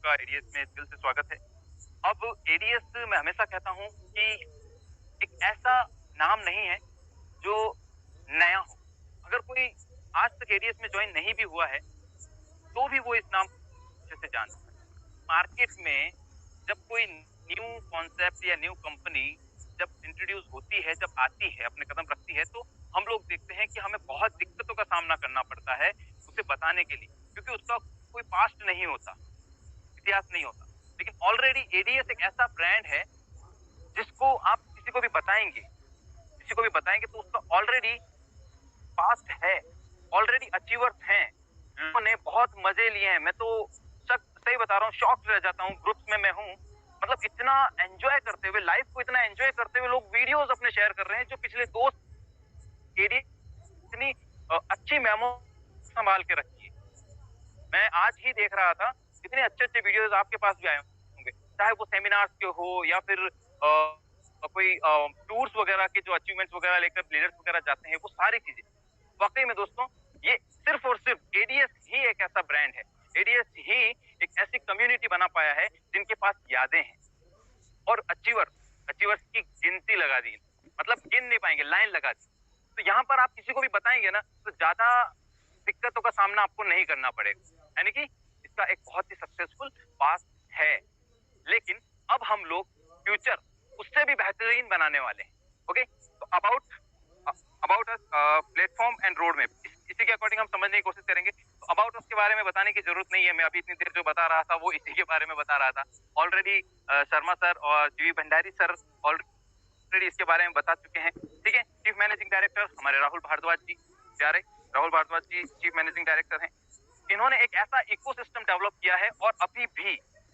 आपका एडीएस में दिल से स्वागत है। अब एडीएस मैं हमेशा कहता हूँ कि एक ऐसा नाम नहीं है जो नया हो। अगर कोई आज तक एडीएस में जॉइन नहीं भी हुआ है, तो भी वो इस नाम को अच्छे से जानता है। मार्केट में जब कोई न्यू कॉन्सेप्ट या न्यू कंपनी जब इंट्रोड्यूस होती है, जब आती है, अपने कदम रखती है, तो हम लोग देखते हैं कि हमें बहुत दिक्कतों का सामना करना पड़ता है उसे बताने के लिए, क्योंकि उसका कोई पास्ट नहीं होता, इतिहास नहीं होता। लेकिन ऑलरेडी एडीएस एक ऐसा ब्रांड है जिसको आप किसी को भी बताएंगे तो उसका ऑलरेडी पास्ट है, ऑलरेडी अचीवर्स हैं, लोगों ने बहुत मजे लिए हैं। मैं तो सही बता रहा हूँ, शॉक्ड रह जाता हूँ। ग्रुप्स में मैं हूँ, मतलब इतना एंजॉय करते हुए, लाइफ को इतना एंजॉय करते हुए लोग वीडियोस अपने शेयर कर रहे हैं जो पिछले दोस्त एडीएस इतनी अच्छी मेमो संभाल के रखी है। मैं आज ही देख रहा था, इतने अच्छे अच्छे वीडियोस आपके पास भी आए होंगे, चाहे वो सेमिनार्स के हो या फिर कोई टूर्स वगैरह के जो अचीवमेंट्स वगैरह लेकर लीडर्स वगैरह जाते हैं, वो सारी चीजें। वाकई में दोस्तों, ये सिर्फ और सिर्फ एडीएस ही एक ऐसा ब्रांड है, एडीएस ही एक ऐसी कम्युनिटी बना पाया है जिनके पास यादें हैं और अचीवर्स की गिनती लगा दी, मतलब गिन नहीं पाएंगे, लाइन लगा दी। तो यहाँ पर आप किसी को भी बताएंगे ना, तो ज्यादा दिक्कतों का सामना आपको नहीं करना पड़ेगा, यानी कि इसका एक बहुत ही सक्सेसफुल पास्ट है। लेकिन अब हम लोग फ्यूचर उससे भी बेहतरीन बनाने वाले हैं। ओके, तो about us platform and road map, इसी के अकॉर्डिंग हम समझने की कोशिश करेंगे। तो अबाउट अस के बारे में बताने की जरूरत नहीं है, मैं अभी इतनी देर जो बता रहा था वो इसी के बारे में बता रहा था। ऑलरेडी शर्मा सर और जीवी भंडारी सर ऑलरेडी इसके बारे में बता चुके हैं। ठीक है, चीफ मैनेजिंग डायरेक्टर हमारे राहुल भारद्वाज जी, प्यारे राहुल भारद्वाज जी चीफ मैनेजिंग डायरेक्टर हैं। इन्होंने एक ऐसा इकोसिस्टम डेवलप किया है और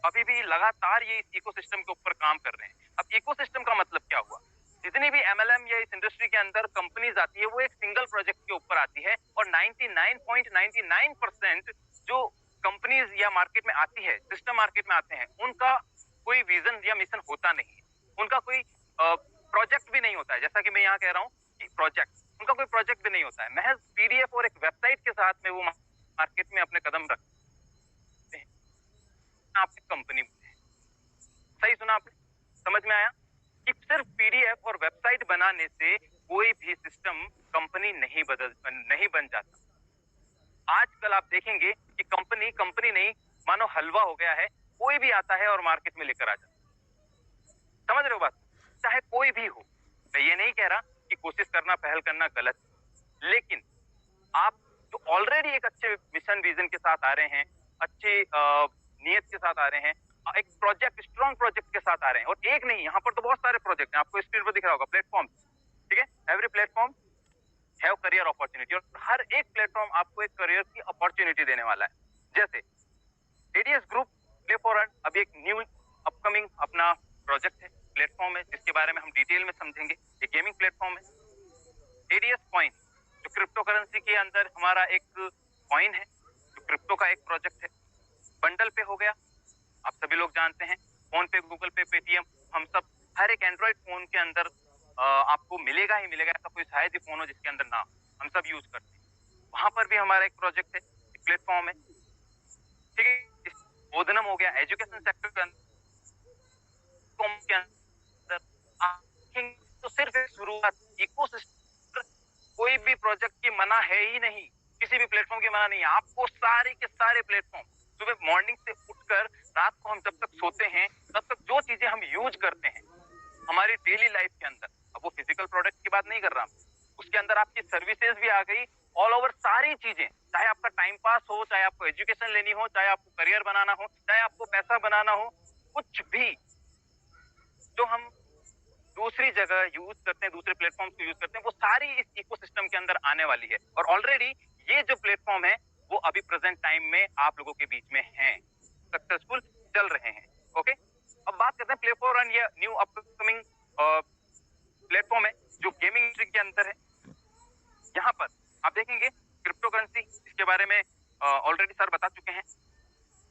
अभी भी लगातार ये इस इकोसिस्टम के ऊपर काम कर रहे हैं। अब इकोसिस्टम का मतलब क्या हुआ? जितनी भी एमएलएम या इस इंडस्ट्री के अंदर कंपनीज आती है, वो एक सिंगल प्रोजेक्ट के ऊपर आती है और 99.99% जो कंपनीज या मार्केट में आती है, सिस्टम मार्केट में आते हैं, उनका कोई विजन या मिशन होता नहीं है, उनका कोई प्रोजेक्ट भी नहीं होता है। जैसा कि मैं यहाँ कह रहा हूँ कि उनका कोई प्रोजेक्ट भी नहीं होता है, महज पीडीएफ और एक वेबसाइट के साथ में वो मार्केट में अपने कदम रखते हैं। आपकी कंपनी, सही सुना आपने, समझ में आया कि सिर्फ पीडीएफ और वेबसाइट बनाने से कोई भी सिस्टम कंपनी नहीं बन जाता। आजकल आप देखेंगे कि कंपनी नहीं, मानो हलवा हो गया है, कोई भी आता है और मार्केट में लेकर आ जाता। समझ रहे हो बात? चाहे कोई भी हो, मैं ये नहीं कह रहा कि कोशिश करना, पहल करना गलत, लेकिन आप जो ऑलरेडी एक अच्छे मिशन विजन के साथ आ रहे हैं, अच्छी नियत के साथ आ रहे हैं, एक प्रोजेक्ट, स्ट्रॉन्ग प्रोजेक्ट के साथ आ रहे हैं, और एक नहीं, यहाँ पर तो बहुत सारे प्रोजेक्ट हैं, आपको स्क्रीन पर दिख रहा होगा, प्लेटफॉर्म। ठीक है, every platform have career opportunity, और हर एक प्लेटफॉर्म आपको एक करियर की अपॉर्चुनिटी देने वाला है। जैसे ADS group play for earn अभी एक न्यू अपकमिंग अपना प्रोजेक्ट है, प्लेटफॉर्म है, जिसके बारे में हम डिटेल में समझेंगे। एक गेमिंग प्लेटफॉर्म है। एडीएस कॉइन जो क्रिप्टो करेंसी के अंदर हमारा एक कॉइन है, जो क्रिप्टो का एक प्रोजेक्ट है। बंडल पे हो गया, आप सभी लोग जानते हैं, फोन पे, गूगल पे, पेटीएम, हम सब, हर एक एंड्रॉइड फोन के अंदर आपको मिलेगा ही मिलेगा, ऐसा कोई शायद ही फोन हो जिसके अंदर ना, हम सब यूज करते हैं। वहां पर भी हमारा एक प्रोजेक्ट है, एक प्लेटफॉर्म है। ठीक है, बोधनम हो गया, एजुकेशन सेक्टर के अंदर तो सिर्फ एक शुरुआत, इकोसिस्टम, कोई भी प्रोजेक्ट की मना है ही नहीं, किसी भी प्लेटफॉर्म की मना नहीं है। आपको सारे के सारे प्लेटफॉर्म, सुबह मॉर्निंग से उठकर रात को हम जब तक सोते हैं तब तक जो चीजें हम यूज करते हैं हमारी डेली लाइफ के अंदर, अब वो फिजिकल प्रोडक्ट की बात नहीं कर रहा, उसके अंदर आपकी सर्विसेज भी आ गई, ऑल ओवर सारी चीजें, चाहे आपका टाइम पास हो, चाहे आपको एजुकेशन लेनी हो, चाहे आपको करियर बनाना हो, चाहे आपको पैसा बनाना हो, कुछ भी जो हम दूसरी जगह यूज करते हैं, दूसरे प्लेटफॉर्म को यूज करते हैं, वो सारी इस इकोसिस्टम के अंदर आने वाली है। और ऑलरेडी ये जो प्लेटफॉर्म है वो अभी प्रेजेंट टाइम में आप लोगों के बीच में हैं, सक्सेसफुल चल रहे हैं। ओके, अब बात करते हैं प्ले फॉर अर्न, ये न्यू अपकमिंग प्लेटफॉर्म है जो गेमिंग इंडस्ट्री के अंदर है। यहाँ पर आप देखेंगे क्रिप्टो करेंसी, इसके बारे में ऑलरेडी सर बता चुके हैं।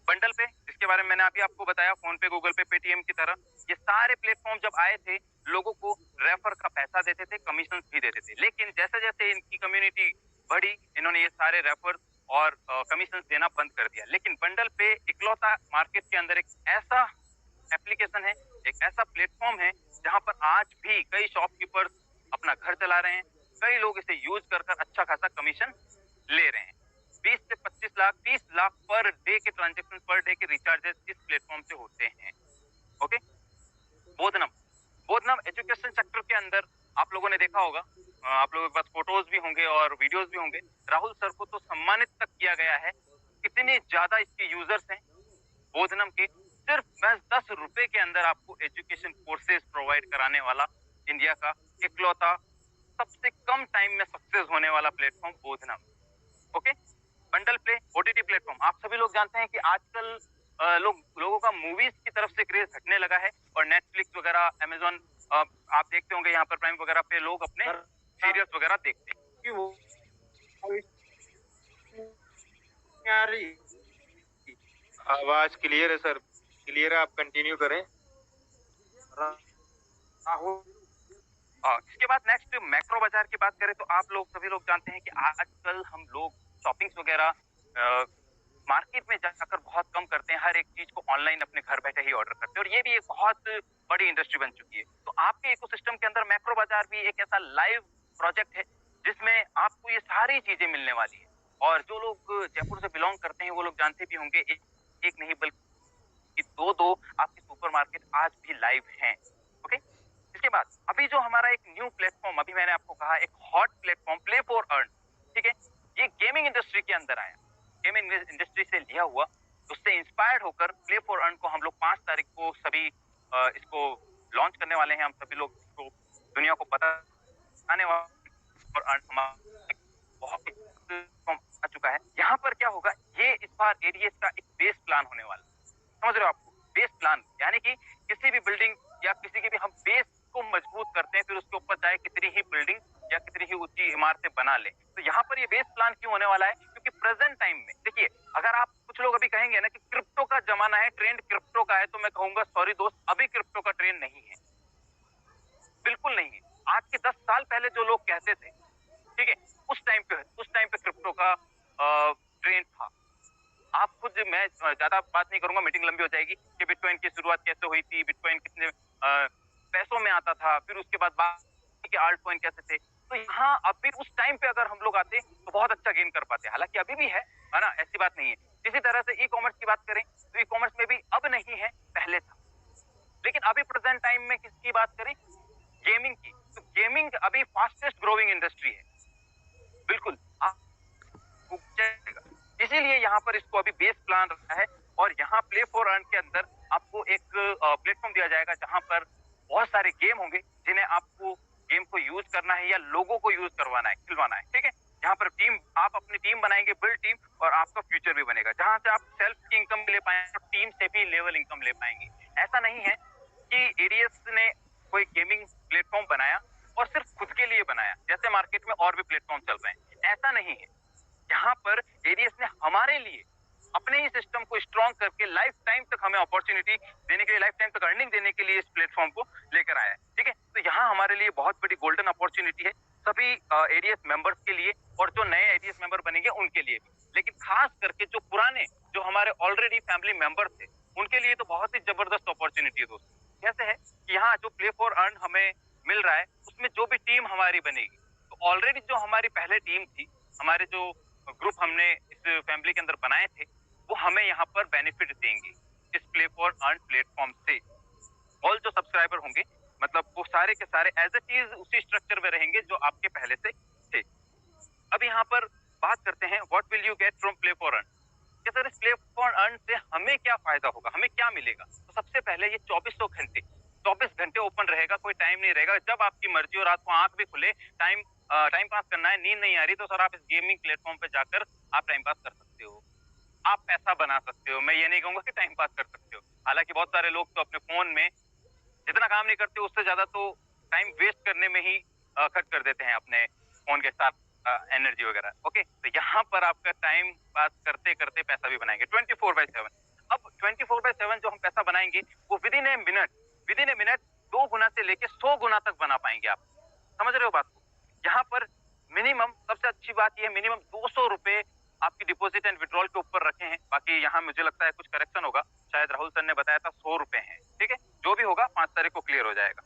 बंडल पे, जिसके बारे में मैंने अभी आपको बताया, फोन पे, गूगल पे, पेटीएम की तरह, ये सारे प्लेटफॉर्म जब आए थे, लोगों को रेफर का पैसा देते थे, कमीशन भी देते थे। लेकिन जैसे जैसे इनकी कम्युनिटी बढ़ी, इन्होंने ये सारे रेफर और कमीशन देना बंद कर दिया। लेकिन बंडल पे इकलौता मार्केट के अंदर एक ऐसा एप्लीकेशन है, एक ऐसा प्लेटफॉर्म है जहां पर आज भी कई शॉपकीपर्स अपना घर चला रहे हैं, कई लोग इसे यूज कर कर अच्छा खासा कमीशन ले रहे हैं। 20 से 25 लाख 30 लाख पर डे के ट्रांजेक्शन, पर डे के रिचार्जेस इस प्लेटफॉर्म से होते हैं। ओके, बोधनम बोधनम एजुकेशन सेक्टर के अंदर आप लोगों ने देखा होगा, आप लोगों के पास फोटोज भी होंगे और वीडियोज भी होंगे। राहुल सर को तो सम्मानित तक किया गया है। इतने ज्यादा इसके यूजर्स हैं बोधनम के। सिर्फ बस 10 रुपए के अंदर आपको एजुकेशन कोर्सेज प्रोवाइड कराने वाला इंडिया का इकलौता सबसे कम टाइम में सक्सेस होने वाला प्लेटफॉर्म बोधनम। Okay, bundle play OTT platform. आप सभी लोग जानते हैं कि आजकल लोगों का मूवीज की तरफ से क्रेज हटने लगा है और नेटफ्लिक्स वगैरह, अमेजोन, आप देखते होंगे यहाँ पर प्राइम वगैरह पे लोग अपने सीरियल्स वगैरह देखते हैं। आवाज क्लियर है सर, क्लियर है, आप कंटिन्यू करें। इसके बाद नेक्स्ट मैक्रो बाजार की बात करें तो आप लोग सभी लोग जानते हैं कि आजकल हम लोग शॉपिंग्स वगैरह मार्केट में जाकर बहुत कम करते हैं। हर एक चीज को ऑनलाइन अपने घर बैठे ही ऑर्डर करते हैं और ये भी एक बहुत बड़ी इंडस्ट्री बन चुकी है। तो आपके इकोसिस्टम के अंदर मैक्रो बाजार भी एक ऐसा लाइव प्रोजेक्ट है जिसमें आपको ये सारी चीजें मिलने वाली है। और जो लोग जयपुर से बिलोंग करते हैं वो लोग जानते भी होंगे, एक नहीं बल्कि दो आपके सुपरमार्केट आज भी लाइव हैं। ओके, इसके बाद अभी जो हमारा एक न्यू प्लेटफॉर्म, अभी मैंने आपको कहा एक hot platform play for earn, ठीक है, ये गेमिंग इंडस्ट्री के अंदर आया। गेमिंग इंडस्ट्री से लिया हुआ, उससे इंस्पायर्ड होकर प्ले फॉर अर्न को हम लोग 5 तारीख को सभी इसको लॉन्च करने वाले हैं। हम सभी लोग इसको दुनिया को बताने वाले और अर्न बहुत आ चुका है। यहाँ पर क्या होगा, ये इस बार एडीएस का एक बेस प्लान होने वाला है। समझ रहे हो आपको, बेस प्लान यानी कि किसी भी बिल्डिंग या किसी की भी हम बेस को मजबूत करते हैं, फिर उसके ऊपर चाहे कितनी ही बिल्डिंग या कितनी ही ऊंची इमारतें बना ले। तो यहाँ पर ये बेस प्लान क्यों होने वाला है, क्योंकि प्रेजेंट टाइम में देखिए, अगर आप कुछ लोग अभी कहेंगे ना कि क्रिप्टो का जमाना है, ट्रेंड क्रिप्टो का है, तो मैं कहूंगा सॉरी दोस्त, अभी क्रिप्टो का ट्रेंड नहीं है, बिल्कुल नहीं है। आज के 10 साल पहले जो लोग कहते थे, ठीक है, उस टाइम पे क्रिप्टो का ट्रेंड था। आप खुद, मैं ज्यादा बात नहीं करूंगा, मीटिंग लंबी हो जाएगी, कि बिटकॉइन की शुरुआत कैसे हुई थी, बिटकॉइन कितने पैसों में आता था, फिर उसके बाद बाकी के आल्ट कॉइन कैसे थे। तो यहाँ अभी उस टाइम पे अगर हम लोग आते तो बहुत अच्छा गेन कर पाते। हालांकि अभी भी है ना, ऐसी बात नहीं है। इसी तरह से ई कॉमर्स की बात करें तो ई कॉमर्स में भी अब नहीं है, पहले था। लेकिन अभी प्रेजेंट टाइम में किसकी बात करें, गेमिंग की, तो गेमिंग अभी फास्टेस्ट ग्रोइंग इंडस्ट्री है, बिल्कुल। इसीलिए यहाँ पर इसको अभी बेस प्लान रखा है और यहाँ प्ले फॉर अर्न के अंदर आपको एक प्लेटफॉर्म दिया जाएगा जहां पर बहुत सारे गेम होंगे जिन्हें आपको गेम को यूज करना है या लोगों को यूज करवाना है, खिलवाना है, ठीक है। यहाँ पर टीम, आप अपनी टीम बनाएंगे, बिल्ड टीम, और आपका फ्यूचर भी बनेगा जहां से आप सेल्फ की इनकम ले पाएंगे और टीम से भी लेवल इनकम ले पाएंगे। ऐसा नहीं है कि एडीएस ने कोई गेमिंग प्लेटफॉर्म बनाया और सिर्फ खुद के लिए बनाया, जैसे मार्केट में और भी प्लेटफॉर्म चल रहे हैं, ऐसा नहीं है। यहाँ पर एडीएस ने हमारे लिए अपने ही सिस्टम को स्ट्रॉन्ग करके लाइफ टाइम तक हमें अपॉर्चुनिटी देने के लिए, लाइफ टाइम तक अर्निंग देने के लिए इस प्लेटफॉर्म को लेकर आया है, ठीक है। तो यहाँ हमारे लिए बहुत बड़ी गोल्डन अपॉर्चुनिटी है सभी एडीएस मेंबर्स के लिए और जो नए एडीएस मेंबर बनेंगे उनके लिए भी। लेकिन खास करके जो पुराने, जो हमारे ऑलरेडी फैमिली मेंबर थे, उनके लिए तो बहुत ही जबरदस्त अपॉर्चुनिटी है दोस्तों। कैसे है कि यहाँ जो प्ले फॉर अर्न हमें मिल रहा है उसमें जो भी टीम हमारी बनेगी, तो ऑलरेडी जो हमारी पहले टीम थी, हमारे जो ग्रुप हमने इस फैमिली के अंदर बनाए थे, वो हमें यहाँ पर बेनिफिट देंगे इस प्ले फॉर अर्न प्लेटफॉर्म से। ऑल जो सब्सक्राइबर होंगे, मतलब वो सारे के सारे एज ए चीज उसी स्ट्रक्चर में रहेंगे जो आपके पहले से थे। अब यहाँ पर बात करते हैं what will you get from play for earn. कि सर इस प्ले फॉर अर्न से हमें क्या फायदा होगा, हमें क्या मिलेगा। तो सबसे पहले ये 24 घंटे ओपन रहेगा, कोई टाइम नहीं रहेगा, जब आपकी मर्जी हो, रात को आंख भी खुले, टाइम पास करना है, नींद नहीं आ रही, तो सर आप इस गेमिंग प्लेटफॉर्म पे जाकर आप टाइम पास कर सकते हो, आप पैसा बना सकते हो। मैं ये नहीं कहूंगा कि टाइम पास कर सकते हो, हालांकि बहुत सारे लोग तो अपने फोन में जितना काम नहीं करते उससे ज्यादा तो टाइम वेस्ट करने में ही खर्च कर देते हैं अपने फोन के साथ एनर्जी वगैरह। ओके, तो यहाँ पर आपका टाइम पास करते करते पैसा भी बनाएंगे 24/7। अब 24/7 जो हम पैसा बनाएंगे वो विद इन ए मिनट 2 गुना से लेके 100 गुना तक बना पाएंगे आप। समझ रहे हो बात को। यहाँ पर मिनिमम, सबसे अच्छी बात यह, मिनिमम 200 रुपए आपकी डिपॉजिट एंड विड्रॉल के ऊपर रखे हैं। बाकी यहाँ मुझे लगता है कुछ करेक्शन होगा, शायद राहुल सर ने बताया था 100 रुपए हैं, ठीक है। जो भी होगा 5 तारीख को क्लियर हो जाएगा।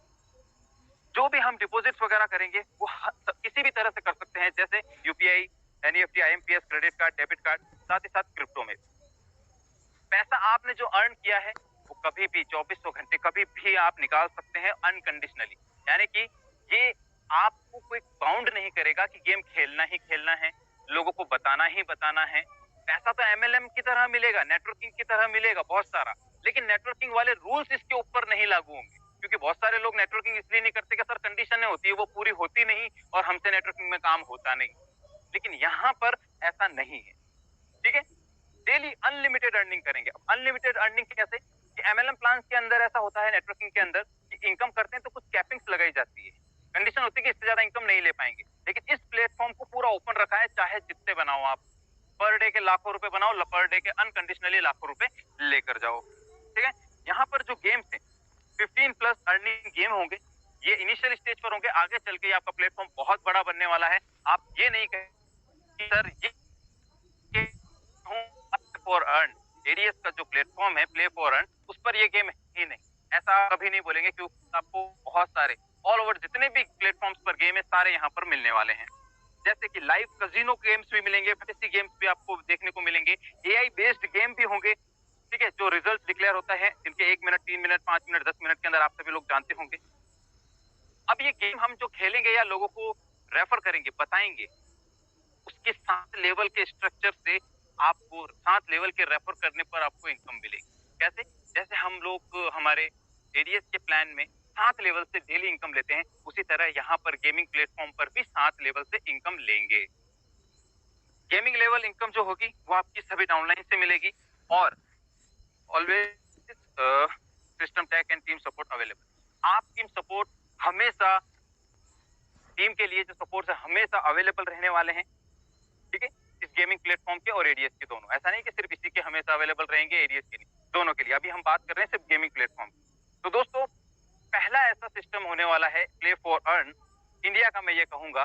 जो भी हम डिपॉजिट्स वगैरह करेंगे वो किसी भी तरह से कर सकते हैं, जैसे UPI, NEFT, IMPS, credit card, debit card, साथ ही साथ क्रिप्टो में। पैसा आपने जो अर्न किया है वो कभी भी 2400 घंटे कभी भी आप निकाल सकते हैं अनकंडीशनली, यानी कि ये आपको कोई बाउंड नहीं करेगा कि गेम खेलना ही खेलना है, लोगों को बताना ही बताना है। पैसा तो एमएलएम की तरह मिलेगा, नेटवर्किंग की तरह मिलेगा बहुत सारा, लेकिन नेटवर्किंग वाले रूल्स इसके ऊपर नहीं लागू होंगे, क्योंकि बहुत सारे लोग नेटवर्किंग इसलिए नहीं करते कि सर कंडीशनें होती है, वो पूरी होती नहीं और हमसे नेटवर्किंग में काम होता नहीं। लेकिन यहाँ पर ऐसा नहीं है, ठीक है। डेली अनलिमिटेड अर्निंग करेंगे। अब अनलिमिटेड अर्निंग कैसे, कि एमएलएम प्लान के अंदर ऐसा होता है, नेटवर्किंग के अंदर, कि इनकम करते हैं तो कुछ कैपिंग्स लगाई जाती है, कंडीशन होती है कि इससे ज्यादा इनकम नहीं ले पाएंगे। लेकिन इस प्लेटफॉर्म को पूरा ओपन रखा है, चाहे जितने बनाओ आप, पर डे के लाखों रुपए बनाओ, पर डे के अनकंडीशनली लाखों रुपए लेकर जाओ, ठीक है। यहाँ पर जो गेम्स है 15+ अर्निंग गेम होंगे, ये इनिशियल स्टेज पर होंगे, आगे चल के आपका प्लेटफॉर्म बहुत बड़ा बनने वाला है। आप ये नहीं कहें कि सर ये फॉर अर्न, एडीएस का जो प्लेटफॉर्म है प्ले फॉर अर्न, उस पर ये गेम है ही नहीं, ऐसा कभी नहीं बोलेंगे, क्योंकि आपको बहुत सारे ऑल ओवर जितने भी प्लेटफॉर्म्स पर गेम है सारे यहाँ पर मिलने वाले हैं। जैसे कि लाइव कजिनो गेम्स भी मिलेंगे, फैंटेसी गेम्स भी आपको देखने को मिलेंगे, एआई बेस्ड गेम भी होंगे, ठीक है, जो रिजल्ट डिक्लेयर होता है जिनके 1 मिनट, 3 मिनट, 5 मिनट, 10 मिनट के अंदर आप सभी लोग जानते होंगे। अब ये गेम हम जो खेलेंगे या लोगों को रेफर करेंगे, बताएंगे, उसके 7 लेवल के स्ट्रक्चर से आपको 7 लेवल के रेफर करने पर आपको इनकम मिलेगी। कैसे, जैसे हम लोग हमारे एडीएस के प्लान में 7 लेवल से डेली इनकम लेते हैं, उसी तरह यहाँ पर गेमिंग प्लेटफॉर्म पर भी 7 लेवल से इनकम लेंगे। गेमिंग लेवल इनकम जो होगी वो आपकी सभी डाउनलाइन से मिलेगी, और always system tech and team support available. आप टीम सपोर्ट हमेशा, टीम के लिए जो सपोर्ट है हमेशा अवेलेबल रहने वाले हैं, ठीक है, इस गेमिंग प्लेटफॉर्म के और एडीएस के दोनों। ऐसा नहीं कि सिर्फ इसी के हमेशा अवेलेबल रहेंगे, एडीएस के नहीं, दोनों के लिए। अभी हम बात कर रहे हैं सिर्फ गेमिंग प्लेटफॉर्म। तो दोस्तों, पहला ऐसा सिस्टम होने वाला है प्ले फॉर अर्न इंडिया का, मैं ये कहूंगा,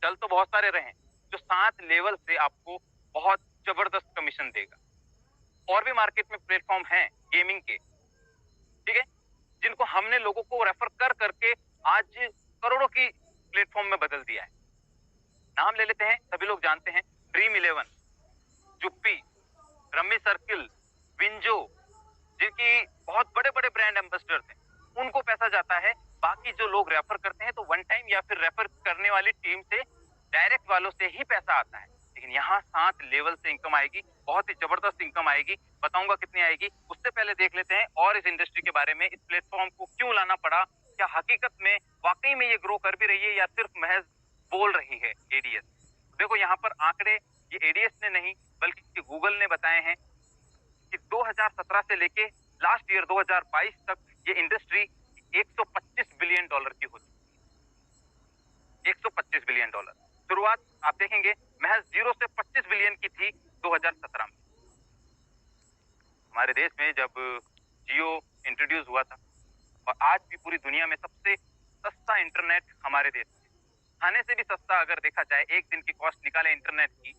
चल तो बहुत सारे रहे, जो 7 लेवल से आपको बहुत जबरदस्त कमीशन देगा। और भी मार्केट में प्लेटफॉर्म हैं गेमिंग के, ठीक है, जिनको हमने लोगों को रेफर कर करके आज करोड़ों की प्लेटफॉर्म में बदल दिया है। नाम ले लेते हैं, सभी लोग जानते हैं, ड्रीम 11, जुप्पी, रम्मी सर्किल, विंजो, जिनकी बहुत बड़े बड़े ब्रांड एम्बेसडर थे, उनको पैसा जाता है। बाकी जो लोग रेफर करते हैं तो वन टाइम या फिर रेफर करने वाली टीम से, डायरेक्ट वालों से ही पैसा आता है। लेकिन यहाँ 7 लेवल से इनकम आएगी, बहुत ही जबरदस्त इनकम आएगी, बताऊंगा कितनी आएगी। उससे पहले देख लेते हैं और इस इंडस्ट्री के बारे में, इस प्लेटफॉर्म को क्यों लाना पड़ा, क्या हकीकत में वाकई में ये ग्रो कर भी रही है या सिर्फ महज बोल रही है एडीएस। देखो यहाँ पर आंकड़े ये एडीएस ने नहीं बल्कि गूगल ने बताए हैं कि 2017 से लेके लास्ट ईयर 2022 तक ये इंडस्ट्री 125 बिलियन डॉलर की हो चुकी है। 125 बिलियन डॉलर। शुरुआत आप देखेंगे महज 0 से 25 बिलियन की थी 2017 में। हमारे देश में जब जियो इंट्रोड्यूस हुआ था, और आज भी पूरी दुनिया में सबसे सस्ता इंटरनेट हमारे देश में, खाने से भी सस्ता अगर देखा जाए, एक दिन की कॉस्ट निकाले इंटरनेट की,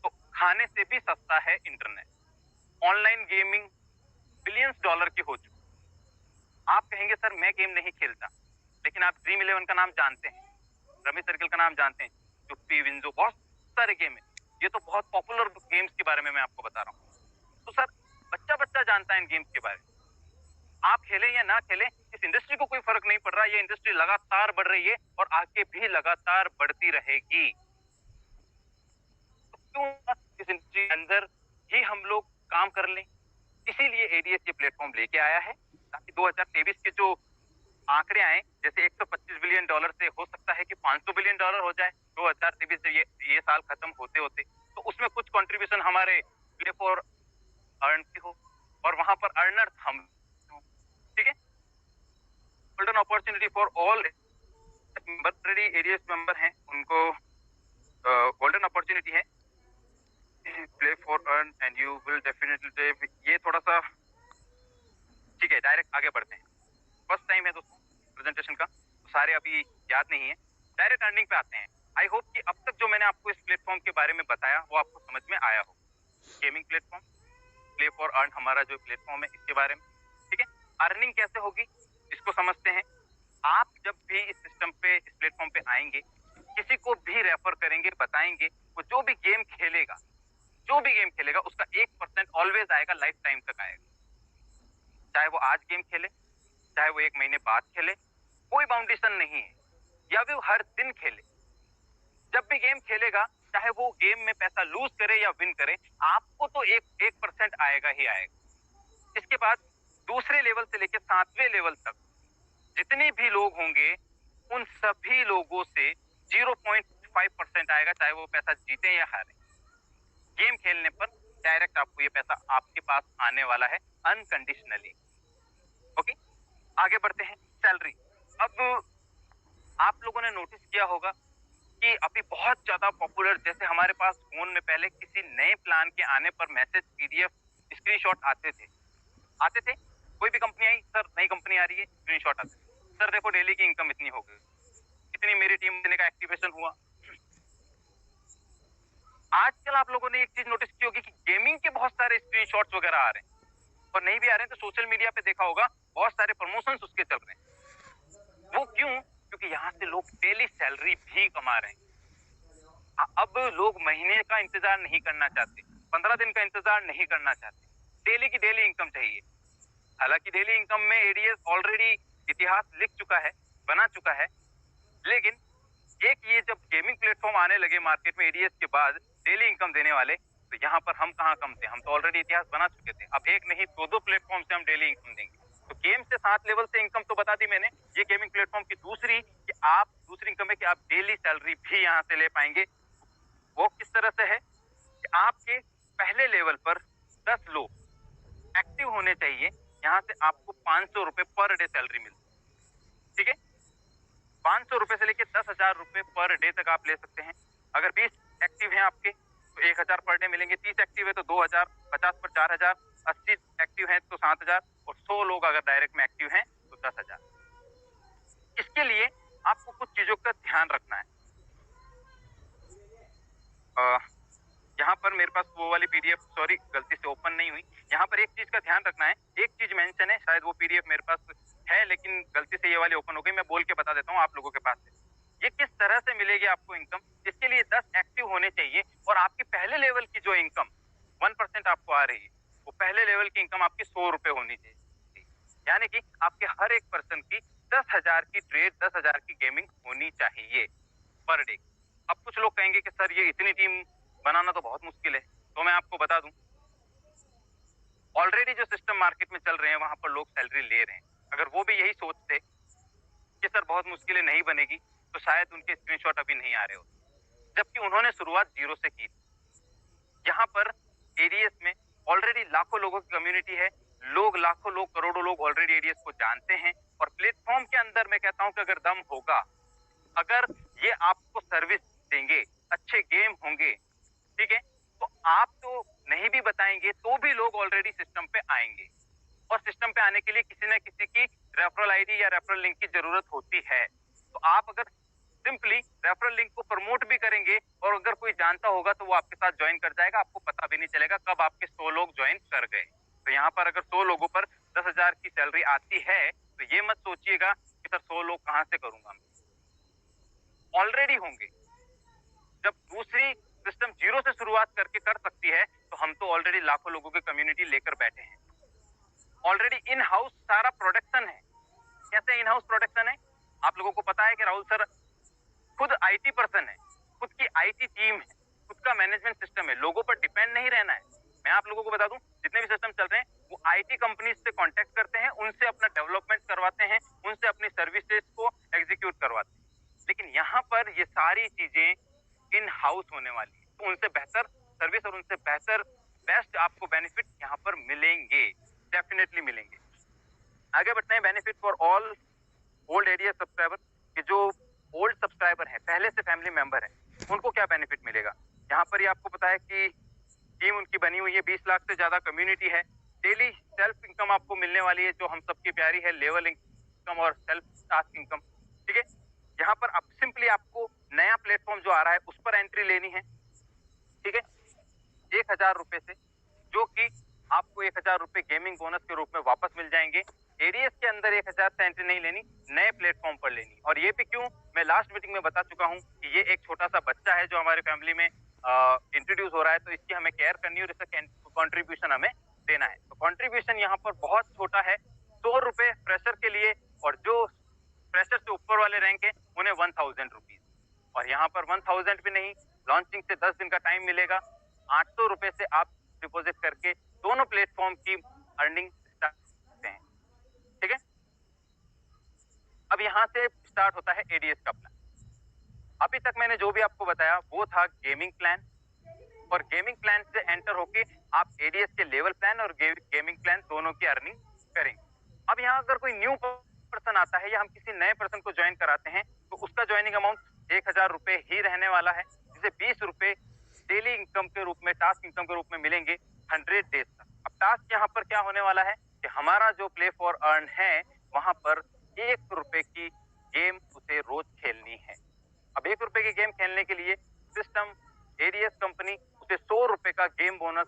तो खाने से भी सस्ता है internet. Online gaming billions dollar की हो चुकी। आप कहेंगे सर मैं गेम नहीं खेलता, लेकिन आप ड्रीम 11 का नाम जानते हैं, रमी सर्किल का नाम जानते हैं, जुप्पी, विंजो, बहुत सारे गेम है। ये तो बहुत पॉपुलर गेम्स के बारे में मैं आपको बता रहा हूँ। तो सर बच्चा बच्चा जानता है इन गेम्स के बारे में। आप खेलें या ना खेलें, इस इंडस्ट्री को कोई फर्क नहीं पड़ रहा। ये इंडस्ट्री लगातार बढ़ रही है और आगे भी लगातार बढ़ती रहेगी। तो क्यों इस इंडस्ट्री के अंदर ही हम लोग काम कर लें। इसीलिए एडीएस ये प्लेटफॉर्म लेके आया है, ताकि 2023 के जो आंकड़े आए, जैसे 125 बिलियन डॉलर से हो सकता है कि 500 बिलियन डॉलर हो जाए 2023 से, ये साल खत्म होते होते, तो उसमें कुछ कंट्रीब्यूशन हमारे प्ले फॉर अर्न की हो, और वहां पर अर्नर हम, ठीक है। Golden opportunity for all already ADS member हैं, उनको गोल्डन अपॉर्चुनिटी है। Play for earn and you will definitely, ये थोड़ा सा, ठीक है, डायरेक्ट आगे बढ़ते हैं। फर्स्ट टाइम है दोस्तों प्रेजेंटेशन का, तो सारे अभी याद नहीं है, डायरेक्ट अर्निंग पे आते हैं। आई होप कि अब तक जो मैंने आपको इस प्लेटफॉर्म के बारे में बताया वो आपको समझ में आया हो। Gaming platform, play for earn हमारा जो प्लेटफॉर्म है इसके बारे में, ठीक है। अर्निंग कैसे होगी इसको समझते हैं। आप जब भी इस सिस्टम पे, इस प्लेटफॉर्म पे आएंगे, किसी को भी रेफर करेंगे, बताएंगे, वो जो भी गेम खेलेगा, उसका 1% ऑलवेज आएगा, लाइफ टाइम तक आएगा। चाहे वो आज गेम खेले, चाहे वो 1 महीने बाद खेले, कोई बाउंडेशन नहीं है, या भी वो हर दिन खेले। जब भी गेम खेलेगा, चाहे वो गेम में पैसा लूज करे या विन करे, आपको तो 1% आएगा ही आएगा। इसके बाद दूसरे लेवल से लेकर 7वें लेवल तक जितने भी लोग होंगे, उन सभी लोगों से 0.5% आएगा, चाहे वो पैसा जीते या हारे। गेम खेलने पर डायरेक्ट आपको ये पैसा आपके पास आने वाला है, अनकंडीशनली। ओके, आगे बढ़ते हैं। सैलरी। अब आप लोगों ने नोटिस किया होगा कि अभी बहुत ज्यादा पॉपुलर, जैसे हमारे पास फोन में पहले किसी नए प्लान के आने पर मैसेज, पीडीएफ, स्क्रीनशॉट आते थे। कोई भी कंपनी आई, सर नई कंपनी आ रही है, स्क्रीनशॉट आते थे, सर देखो डेली की इनकम इतनी हो गई, इतनी मेरी टीम देने का एक्टिवेशन हुआ। आजकल आप लोगों ने एक चीज नोटिस की होगी कि गेमिंग के बहुत सारे स्क्रीनशॉट्स वगैरह आ रहे हैं, और नहीं भी आ रहे हैं तो सोशल मीडिया पे देखा होगा बहुत सारे प्रमोशंस उसके चल रहे हैं। वो क्यों? क्योंकि यहाँ से लोग डेली सैलरी भी कमा रहे हैं। अब लोग महीने का इंतजार नहीं करना चाहते, 15 दिन का इंतजार नहीं करना चाहते, डेली की डेली इनकम चाहिए। हालांकि डेली इनकम में एडीएस ऑलरेडी इतिहास लिख चुका है, बना चुका है, लेकिन एक ये जब गेमिंग प्लेटफॉर्म आने लगे मार्केट में एडीएस के बाद डेली इनकम देने वाले, तो यहाँ पर हम कहाँ कम थे, हम तो ऑलरेडी इतिहास बना चुके थे। अब एक नहीं 2-2 प्लेटफॉर्म से हम डेली इनकम देंगे। तो गेम से 7 लेवल से इनकम तो बता दी मैंने। ये गेमिंग प्लेटफॉर्म की दूसरी इनकम है कि आप डेली सैलरी भी यहाँ से ले पाएंगे। वो किस तरह से है कि आपके पहले लेवल पर 10 लोग एक्टिव होने चाहिए, यहाँ से आपको 500 रुपए पर डे सैलरी मिलती है, ठीक है। 500 रुपए से लेके 10,000 रुपए पर डे तक आप ले सकते हैं। अगर 20 एक्टिव हैं आपके तो 1,000 पर डे मिलेंगे, 30 एक्टिव है तो 2,000, 50 पर 4,000, 80 एक्टिव है तो 7,000, और 100 लोग अगर डायरेक्ट में एक्टिव हैं तो 10,000। इसके लिए आपको कुछ चीजों का ध्यान रखना है। यहाँ पर मेरे पास वो वाली पीडीएफ, सॉरी गलती से ओपन नहीं हुई। यहाँ पर एक चीज का ध्यान रखना है, एक चीज मेंशन है, शायद वो पीडीएफ मेरे पास है लेकिन गलती से ये वाली ओपन हो गई। मैं बोल के बता देता हूँ आप लोगों के पास है। ये किस तरह से मिलेगी आपको इनकम, इसके लिए 10 एक्टिव होने चाहिए, और आपकी पहले लेवल की जो इनकम 1% आपको आ रही है, वो पहले लेवल की इनकम आपकी 100 रुपए होनी चाहिए। यानी कि आपके हर एक पर्सन की 10,000 की ट्रेड, 10,000 की गेमिंग होनी चाहिए पर डे। अब कुछ लोग कहेंगे कि सर ये इतनी टीम बनाना तो बहुत मुश्किल है, तो मैं आपको बता दूं, ऑलरेडी जो सिस्टम मार्केट में चल रहे हैं वहां पर लोग सैलरी ले रहे हैं। अगर वो भी यही सोचते कि सर बहुत मुश्किल है, नहीं बनेगी, तो शायद उनके स्क्रीनशॉट अभी नहीं आ रहे होते, जबकि उन्होंने शुरुआत 0 से की। यहाँ पर एडीएस में ऑलरेडी लाखों लोगों की कम्युनिटी है, लाखों लोग, करोड़ों लोग ऑलरेडी एडीएस को जानते हैं, और प्लेटफॉर्म के अंदर मैं कहता हूं कि अगर दम होगा, अगर ये आपको सर्विस देंगे, अच्छे गेम होंगे, ठीक है, तो आप तो नहीं भी बताएंगे तो भी लोग ऑलरेडी सिस्टम पे आएंगे। और सिस्टम पे आने के लिए किसी न किसी की रेफरल आईडी या रेफरल लिंक की जरूरत होती है। तो आप अगर सिंपली रेफरल लिंक को प्रमोट भी करेंगे, और अगर कोई जानता होगा तो वो आपके साथ ज्वाइन कर जाएगा, आपको पता भी नहीं चलेगा कब आपके 100 लोग ज्वाइन कर गए। तो यहाँ पर अगर 100 लोगों पर 10,000 की सैलरी आती है, तो ये मत सोचिएगा कि सर 100 लोग कहाँ से करूंगा, ऑलरेडी होंगे। जब दूसरी सिस्टम 0 से शुरुआत करके कर सकती है, तो हम तो ऑलरेडी लाखों लोगों की कम्युनिटी लेकर बैठे हैं। ऑलरेडी इन हाउस सारा प्रोडक्शन है। कैसे इन हाउस प्रोडक्शन है? आप लोगों को पता है कि राहुल सर खुद आईटी पर्सन है, खुद की आईटी टीम है, खुद का मैनेजमेंट सिस्टम है, लोगों पर डिपेंड नहीं रहना है। मैं आप लोगों को बता दूं, जितने भी सिस्टम चल रहे हैं वो आईटी कंपनीज से कांटेक्ट करते हैं, उनसे अपना डेवलपमेंट करवाते हैं, उनसे अपनी सर्विसेज को एग्जीक्यूट करवाते हैं। लेकिन यहाँ पर ये सारी चीजें इन हाउस होने वाली है, तो उनसे बेहतर सर्विस और उनसे बेहतर बेस्ट आपको बेनिफिट यहाँ पर मिलेंगे, डेफिनेटली मिलेंगे। आगे बढ़ते हैं। Benefit for all old ADS subscriber, कि जो ओल्ड सब्सक्राइबर है, पहले से फैमिली मेंबर है, उनको क्या बेनिफिट मिलेगा। यहाँ पर ही आपको पता है कि टीम उनकी बनी हुई है, 20 लाख से ज्यादा कम्युनिटी है, डेली सेल्फ इनकम आपको मिलने वाली है जो हम सबकी प्यारी है, लेवल इनकम और सेल्फ टास्क इनकम, ठीक है। यहाँ पर अब सिंपली आपको नया प्लेटफॉर्म जो आ रहा है उस पर एंट्री लेनी है, ठीक है, 1000 रुपए से, जो कि आपको 1000 रुपए गेमिंग बोनस के रूप में वापस मिल जाएंगे। एडीएस के अंदर 1000 से एंट्री नहीं लेनी, नए प्लेटफॉर्म पर लेनी। और ये भी क्यों, मैं लास्ट मीटिंग में बता चुका हूँ कि ये एक छोटा सा बच्चा है जो हमारे फैमिली में इंट्रोड्यूस हो रहा है, तो इसकी हमें केयर करनी है और इसका कॉन्ट्रीब्यूशन हमें देना है। तो कॉन्ट्रीब्यूशन यहाँ पर बहुत छोटा है, 100 रुपए फ्रेशर के लिए, और जो फ्रेशर से ऊपर वाले रैंक है उन्हें 1000 रुपीज। और यहाँ पर 1000 भी नहीं, लॉन्चिंग से 10 दिन का टाइम मिलेगा, 800 रुपए से आप डिपॉजिट करके दोनों प्लेटफॉर्म की अर्निंग स्टार्ट करते हैं, ठीक है। अब यहाँ से स्टार्ट होता है एडीएस का प्लान। अभी तक मैंने जो भी आपको बताया वो था गेमिंग प्लान, और गेमिंग प्लान से एंटर होके आप एडीएस के लेवल प्लान और गेमिंग प्लान दोनों की अर्निंग करेंगे। अब यहाँ अगर कोई न्यू पर्सन आता है या हम किसी नए पर्सन को ज्वाइन कराते हैं तो उसका ज्वाइनिंग अमाउंट 1000 रुपए ही रहने वाला है, जिसे 20 रुपए डेली इनकम के रूप में, टास्क इनकम के रूप में मिलेंगे 100 डेज तक। अब टास्क यहाँ पर क्या होने वाला है कि हमारा जो प्ले फॉर अर्न है वहां पर 1 रुपए की गेम उसे रोज खेलनी है। अब 1 रुपए की गेम खेलने के लिए सिस्टम एडीएस कंपनी उसे 100 रुपए का गेम बोनस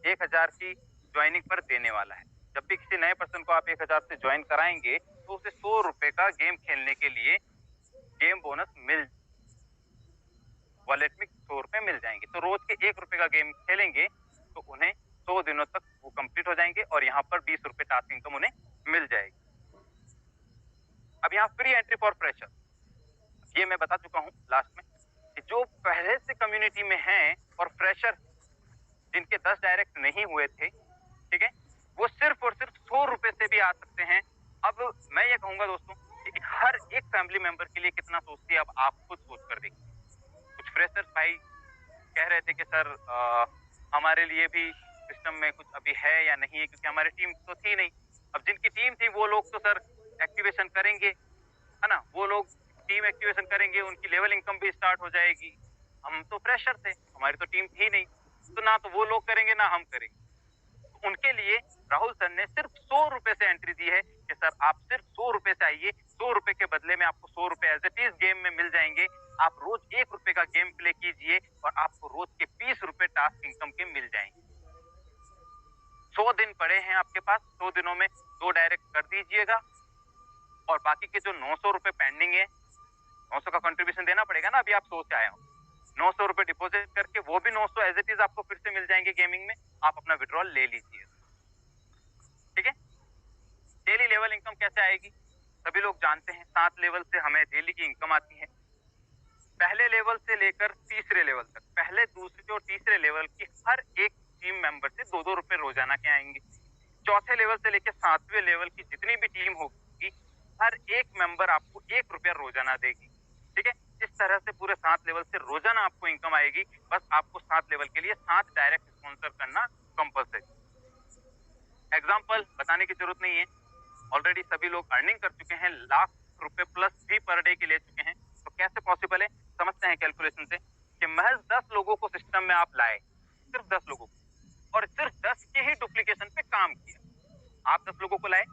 1000 की ज्वाइनिंग पर देने वाला है। जब भी किसी नए पर्सन को आप 1000 से ज्वाइन कराएंगे तो उसे 100 रुपए का गेम खेलने के लिए गेम बोनस वॉलेट में 100 रुपए मिल जाएंगे। तो रोज के 1 रुपए का गेम खेलेंगे तो उन्हें 100 दिनों तक वो कंप्लीट हो जाएंगे और यहाँ पर 20 रुपए टास्क इनकम उन्हें मिल जाएगी। अब यहाँ फ्री एंट्री फॉर फ्रेशर, ये मैं बता चुका हूँ लास्ट में कि जो पहले से कम्युनिटी में हैं और फ्रेशर जिनके 10 डायरेक्ट नहीं हुए थे, ठीक है, वो सिर्फ और सिर्फ 100 रुपए से भी आ सकते हैं। अब मैं ये कहूंगा दोस्तों कि हर एक फैमिली मेंबर के लिए कितना सोचती है, अब आप खुद सोच कर देखिए। कुछ फ्रेशर्स भाई कह रहे थे कि सर हमारे लिए भी सिस्टम में कुछ अभी है या नहीं है, क्योंकि हमारी टीम तो थी नहीं। अब जिनकी टीम थी वो लोग तो सर एक्टिवेशन करेंगे, है ना, वो लोग टीम एक्टिवेशन करेंगे, उनकी लेवल इनकम भी स्टार्ट हो जाएगी। हम तो फ्रेशर थे, हमारी तो टीम थी नहीं, तो ना तो वो लोग करेंगे ना हम करेंगे। तो उनके लिए राहुल सर ने सिर्फ 100 रुपए से एंट्री दी है कि सर आप सिर्फ 100 रुपए से आइए, 100 रुपए के बदले में आपको 100 रुपए एज इट इज गेम में मिल जाएंगे। आप रोज 1 रुपए का गेम प्ले कीजिए और आपको रोज के 20 रुपए टास्क इनकम के मिल जाएंगे। 100 दिन पड़े हैं आपके पास, 100 दिनों में 2 डायरेक्ट कर दीजिएगा और बाकी के जो 900 रुपए पेंडिंग है, 900 का कंट्रीब्यूशन देना पड़ेगा ना, अभी आप सोच आए हो, 900 रुपए डिपॉजिट करके वो भी 900 एज इट इज आपको फिर से मिल जाएंगे गेमिंग में। आप अपना विड्रॉल ले लीजिए, ठीक है। डेली लेवल इनकम कैसे आएगी, सभी लोग जानते हैं 7 लेवल से हमें डेली की इनकम आती है। पहले लेवल से लेकर तीसरे लेवल तक, पहले, दूसरे और तीसरे लेवल की हर एक टीम मेंबर से 2-2 रुपए रोजाना के आएंगे। चौथे लेवल से लेकर 7वें लेवल की जितनी भी टीम होगी हर एक मेंबर आपको 1 रुपया रोजाना देगी, ठीक है। इस तरह से पूरे 7 लेवल से रोजाना आपको इनकम आएगी। बस आपको 7 लेवल के लिए 7 डायरेक्ट स्पॉन्सर करना कंपल्सरी। एग्जाम्पल बताने की जरूरत नहीं है, ऑलरेडी सभी लोग अर्निंग कर चुके हैं, लाख रुपए प्लस भी पर डे के ले चुके हैं। तो कैसे पॉसिबल है, समझते हैं कैलकुलेशन से कि महज 10 लोगों को सिस्टम में आप लाए, सिर्फ 10 लोगों को, और सिर्फ 10 के ही डुप्लीकेशन पे काम किया। आप 10 लोगों को लाए,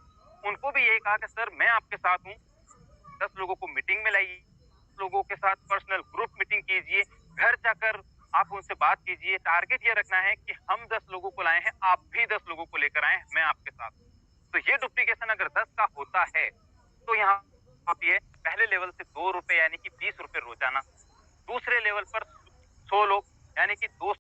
उनको भी यही कहा कि सर मैं आपके साथ हूँ, 10 लोगों को मीटिंग में लाइए, लोगों के साथ पर्सनल ग्रुप मीटिंग कीजिए, घर जाकर आप उनसे बात कीजिए। टारगेट ये रखना है कि हम 10 लोगों को लाए हैं, आप भी 10 लोगों को लेकर आए, मैं आपके साथ। तो ये डुप्लीकेशन अगर 10 का होता है तो यहाँ होती है पहले लेवल से 2 रुपए यानी कि 20 रुपए रोजाना, दूसरे लेवल पर 100 लोग यानी कि 2